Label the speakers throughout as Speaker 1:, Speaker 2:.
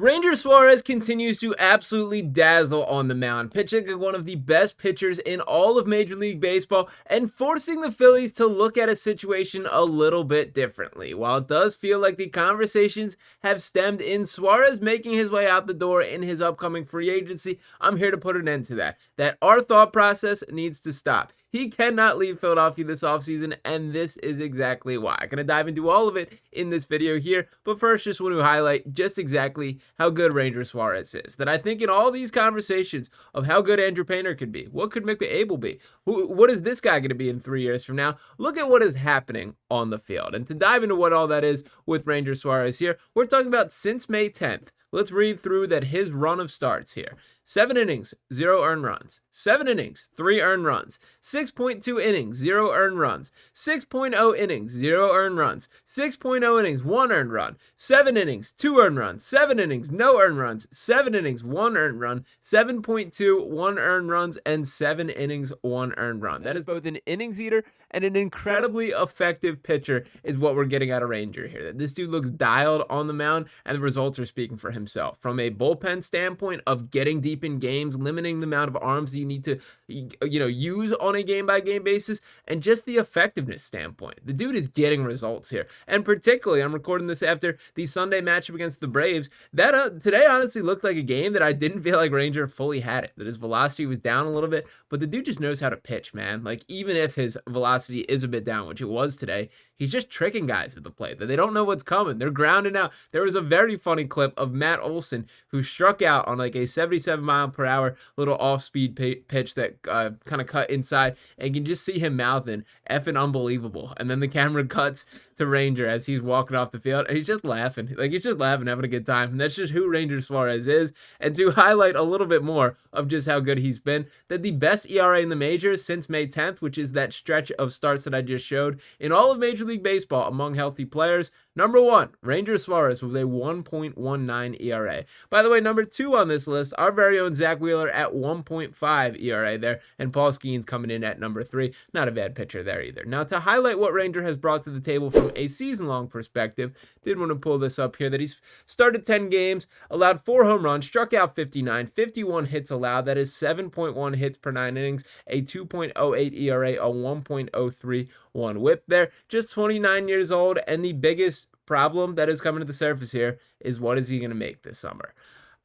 Speaker 1: Ranger Suarez continues to absolutely dazzle on the mound, pitching like one of the best pitchers in all of Major League Baseball and forcing the Phillies to look at a situation a little bit differently. While it does feel like the conversations have stemmed in Suarez making his way out the door in his upcoming free agency, I'm here to put an end to that. That our thought process needs to stop. He cannot leave Philadelphia this offseason, and this is exactly why. I'm going to dive into all of it in this video here, but first just want to highlight just exactly how good Ranger Suarez is. That I think in all these conversations of how good Andrew Painter could be, what could Mick Abel be, what is this guy going to be in 3 years from now, look at what is happening on the field. And to dive into what all that is with Ranger Suarez here, we're talking about since May 10th. Let's read through that his run of starts here. 7 innings, 0 earned runs. 7 innings, 3 earned runs. 6.2 innings, 0 earned runs. 6.0 innings, 0 earned runs. 6.0 innings, 1 earned run. 7 innings, 2 earned runs. 7 innings, no earned runs. 7 innings, 1 earned run. 7.2, 1 earned runs, and 7 innings, 1 earned run. That is both an innings eater and an incredibly effective pitcher is what we're getting out of Ranger here. That this dude looks dialed on the mound, and the results are speaking for himself. From a bullpen standpoint of getting deep in games, limiting the amount of arms that you need to use on a game-by-game basis, and just the effectiveness standpoint. The dude is getting results here. And particularly, I'm recording this after the Sunday matchup against the Braves. That today honestly looked like a game that I didn't feel like Ranger fully had it. That his velocity was down a little bit, but the dude just knows how to pitch, man. Like, even if his velocity is a bit down, which it was today, he's just tricking guys at the plate. That they don't know what's coming. They're grounding out. There was a very funny clip of Matt Olson who struck out on like a 77-mile-per-hour little off-speed pitch that kind of cut inside, and you can just see him mouthing effing unbelievable. And then the camera cuts to Ranger as he's walking off the field, and he's just laughing. Like, he's just laughing, having a good time. And that's just who Ranger Suarez is. And to highlight a little bit more of just how good he's been, that the best ERA in the majors since May 10th, which is that stretch of starts that I just showed, in all of Major League Baseball among healthy players, number 1, Ranger Suarez with a 1.19 ERA. By the way, number 2 on this list, our very own Zack Wheeler at 1.5 ERA there, and Paul Skeens coming in at number 3. Not a bad pitcher there either. Now, to highlight what Ranger has brought to the table from a season-long perspective, did want to pull this up here, that he's started 10 games, allowed 4 home runs, struck out 59, 51 hits allowed. That is 7.1 hits per 9 innings, a 2.08 ERA, a 1.031 whip there. Just 29 years old, and the biggest problem that is coming to the surface here is what is he going to make this summer?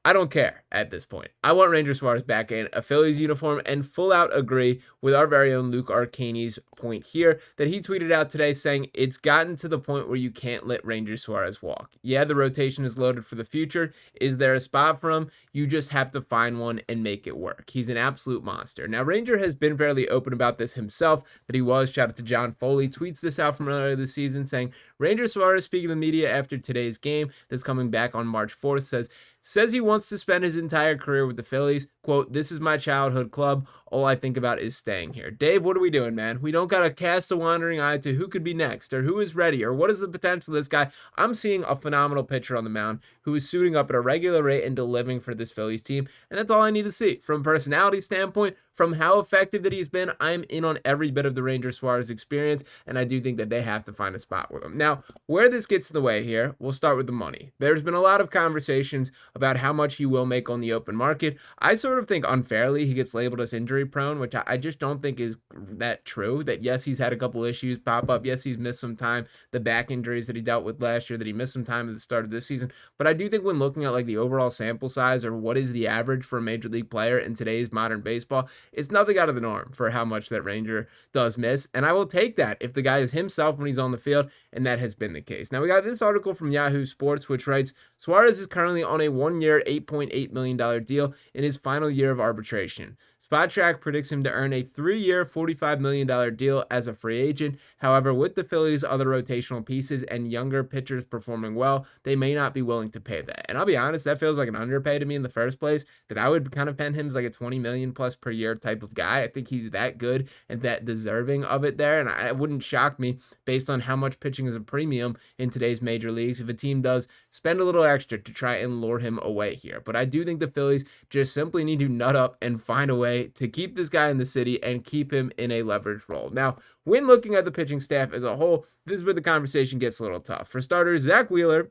Speaker 1: I don't care at this point. I want Ranger Suarez back in a Phillies uniform, and full out agree with our very own Luke Arcani's point here that he tweeted out today saying it's gotten to the point where you can't let Ranger Suarez walk. Yeah, the rotation is loaded for the future. Is there a spot for him? You just have to find one and make it work. He's an absolute monster. Now, Ranger has been fairly open about this himself, that he was. Shout out to John Foley. Tweets this out from earlier this season saying, Ranger Suarez, speaking to the media after today's game that's coming back on March 4th, says he wants to spend his entire career with the Phillies. Quote, "This is my childhood club. All I think about is staying here." Dave, what are we doing, man? We don't got to cast a wandering eye to who could be next or who is ready or what is the potential of this guy. I'm seeing a phenomenal pitcher on the mound who is suiting up at a regular rate and delivering for this Phillies team. And that's all I need to see. From a personality standpoint, from how effective that he's been, I'm in on every bit of the Ranger Suarez experience. And I do think that they have to find a spot with him. Now, where this gets in the way here, we'll start with the money. There's been a lot of conversations about how much he will make on the open market. I sort of think unfairly he gets labeled as injury prone, which I just don't think is that true. That yes, he's had a couple issues pop up. Yes, he's missed some time. The back injuries that he dealt with last year, that he missed some time at the start of this season. But I do think when looking at like the overall sample size or what is the average for a major league player in today's modern baseball, it's nothing out of the norm for how much that Ranger does miss. And I will take that if the guy is himself when he's on the field, and that has been the case. Now we got this article from Yahoo Sports, which writes, Suarez is currently on a 1-year, $8.8 million deal in his final year of arbitration. Spotrac predicts him to earn a 3-year, $45 million deal as a free agent. However, with the Phillies' other rotational pieces and younger pitchers performing well, they may not be willing to pay that. And I'll be honest, that feels like an underpay to me in the first place, that I would kind of pen him as like a $20 million plus per year type of guy. I think he's that good and that deserving of it there. And it wouldn't shock me, based on how much pitching is a premium in today's major leagues, if a team does spend a little extra to try and lure him away here. But I do think the Phillies just simply need to nut up and find a way to keep this guy in the city and keep him in a leverage role. Now, when looking at the pitching staff as a whole, this is where the conversation gets a little tough. For starters, Zack Wheeler,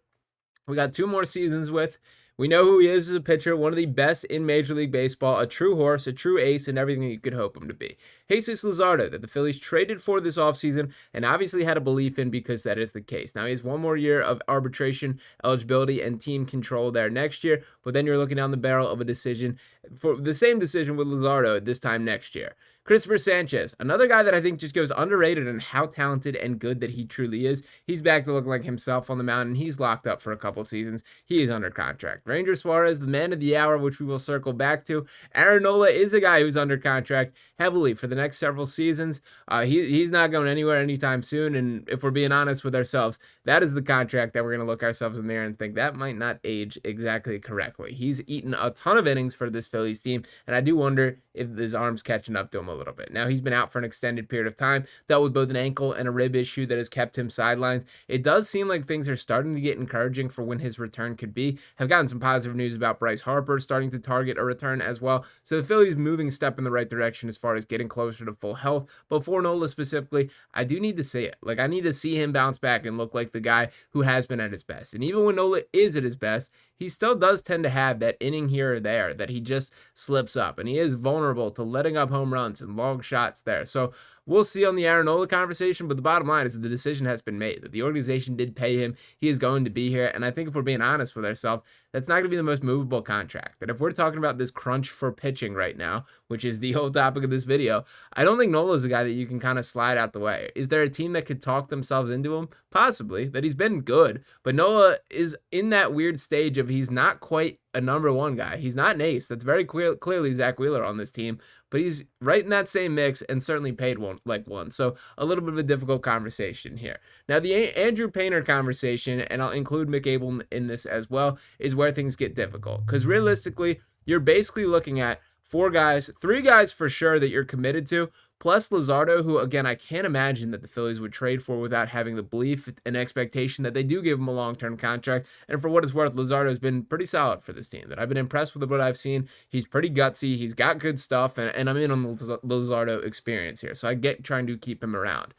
Speaker 1: we got 2 more seasons with. We know who he is as a pitcher, one of the best in Major League Baseball, a true horse, a true ace, and everything you could hope him to be. Jesus Luzardo, that the Phillies traded for this offseason and obviously had a belief in because that is the case. Now, he has one more year of arbitration eligibility and team control there next year, but then you're looking down the barrel of a decision for the same decision with Luzardo this time next year. Christopher Sanchez, another guy that I think just goes underrated in how talented and good that he truly is. He's back to looking like himself on the mound, and he's locked up for a couple seasons. He is under contract. Ranger Suarez, the man of the hour, which we will circle back to. Aaron Nola is a guy who's under contract heavily for the next several seasons. He's not going anywhere anytime soon, and if we're being honest with ourselves, that is the contract that we're going to look ourselves in there and think that might not age exactly correctly. He's eaten a ton of innings for this Phillies team, and I do wonder if his arm's catching up to him a little bit. Now, he's been out for an extended period of time, dealt with both an ankle and a rib issue that has kept him sidelined. It does seem like things are starting to get encouraging for when his return could be. Have gotten some positive news about Bryce Harper starting to target a return as well. So the Phillies moving a step in the right direction as far as getting closer to full health. But for Nola specifically, I do need to see it. Like, I need to see him bounce back and look like the guy who has been at his best. And even when Nola is at his best, he still does tend to have that inning here or there that he just slips up. And he is vulnerable to letting up home runs and long shots there. So we'll see on the Aaron Nola conversation, but the bottom line is that the decision has been made, that the organization did pay him. He is going to be here. And I think if we're being honest with ourselves, that's not going to be the most movable contract. That if we're talking about this crunch for pitching right now, which is the whole topic of this video, I don't think Nola is a guy that you can kind of slide out the way. Is there a team that could talk themselves into him? Possibly, that he's been good, but Nola is in that weird stage of he's not quite a number one guy. He's not an ace. That's very clearly Zack Wheeler on this team, but he's right in that same mix and certainly paid one. So a little bit of a difficult conversation here. Now, the Andrew Painter conversation, and I'll include Mick Abel in this as well, is where things get difficult. Because realistically, you're basically looking at three guys for sure that you're committed to, plus Luzardo, who, again, I can't imagine that the Phillies would trade for without having the belief and expectation that they do give him a long-term contract. And for what it's worth, Luzardo has been pretty solid for this team. That I've been impressed with what I've seen. He's pretty gutsy. He's got good stuff, and I'm in on the Luzardo experience here. So I get trying to keep him around.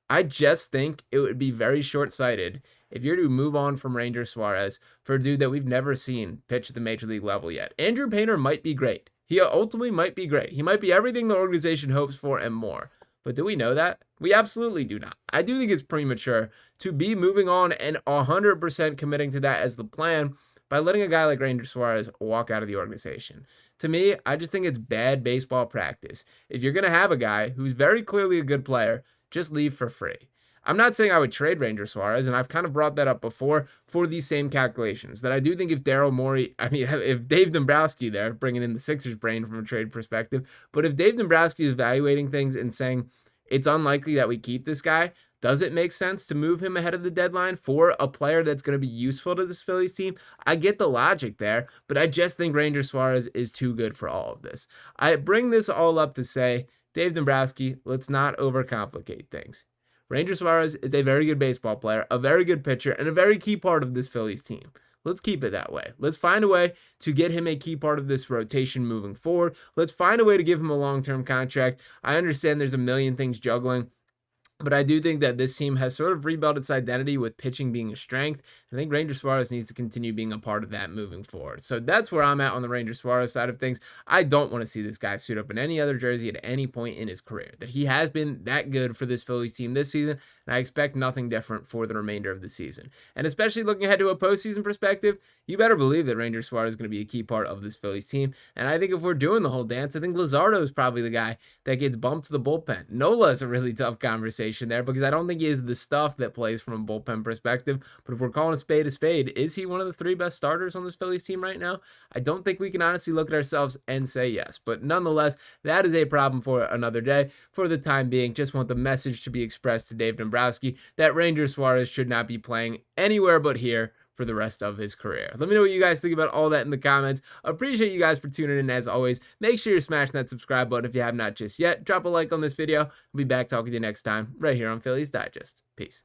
Speaker 1: I just think it would be very short-sighted if you're to move on from Ranger Suarez for a dude that we've never seen pitch at the major league level yet. Andrew Painter might be great. He ultimately might be great. He might be everything the organization hopes for and more. But do we know that? We absolutely do not. I do think it's premature to be moving on and 100% committing to that as the plan by letting a guy like Ranger Suarez walk out of the organization. To me, I just think it's bad baseball practice. If you're going to have a guy who's very clearly a good player, just leave for free. I'm not saying I would trade Ranger Suarez, and I've kind of brought that up before for these same calculations, that I do think if Dave Dombrowski there, bringing in the Sixers brain from a trade perspective, but if Dave Dombrowski is evaluating things and saying it's unlikely that we keep this guy, does it make sense to move him ahead of the deadline for a player that's going to be useful to this Phillies team? I get the logic there, but I just think Ranger Suarez is too good for all of this. I bring this all up to say, Dave Dombrowski, let's not overcomplicate things. Ranger Suarez is a very good baseball player, a very good pitcher, and a very key part of this Phillies team. Let's keep it that way. Let's find a way to get him a key part of this rotation moving forward. Let's find a way to give him a long-term contract. I understand there's a million things juggling, but I do think that this team has sort of rebuilt its identity with pitching being a strength. I think Ranger Suarez needs to continue being a part of that moving forward. So that's where I'm at on the Ranger Suarez side of things. I don't want to see this guy suit up in any other jersey at any point in his career. That he has been that good for this Phillies team this season, and I expect nothing different for the remainder of the season. And especially looking ahead to a postseason perspective, you better believe that Ranger Suarez is going to be a key part of this Phillies team. And I think if we're doing the whole dance, I think Luzardo is probably the guy that gets bumped to the bullpen. Nola is a really tough conversation there because I don't think he is the stuff that plays from a bullpen perspective. But if we're calling a spade, is he one of the three best starters on this Phillies team right now? I don't think we can honestly look at ourselves and say yes. But nonetheless, that is a problem for another day. For the time being, just want the message to be expressed to Dave Dombrowski that Ranger Suarez should not be playing anywhere but here for the rest of his career. Let me know what you guys think about all that in the comments. Appreciate you guys for tuning in as always. Make sure you're smashing that subscribe button if you have not just yet. Drop a like on this video. I'll be back talking to you next time right here on Phillies Digest. Peace.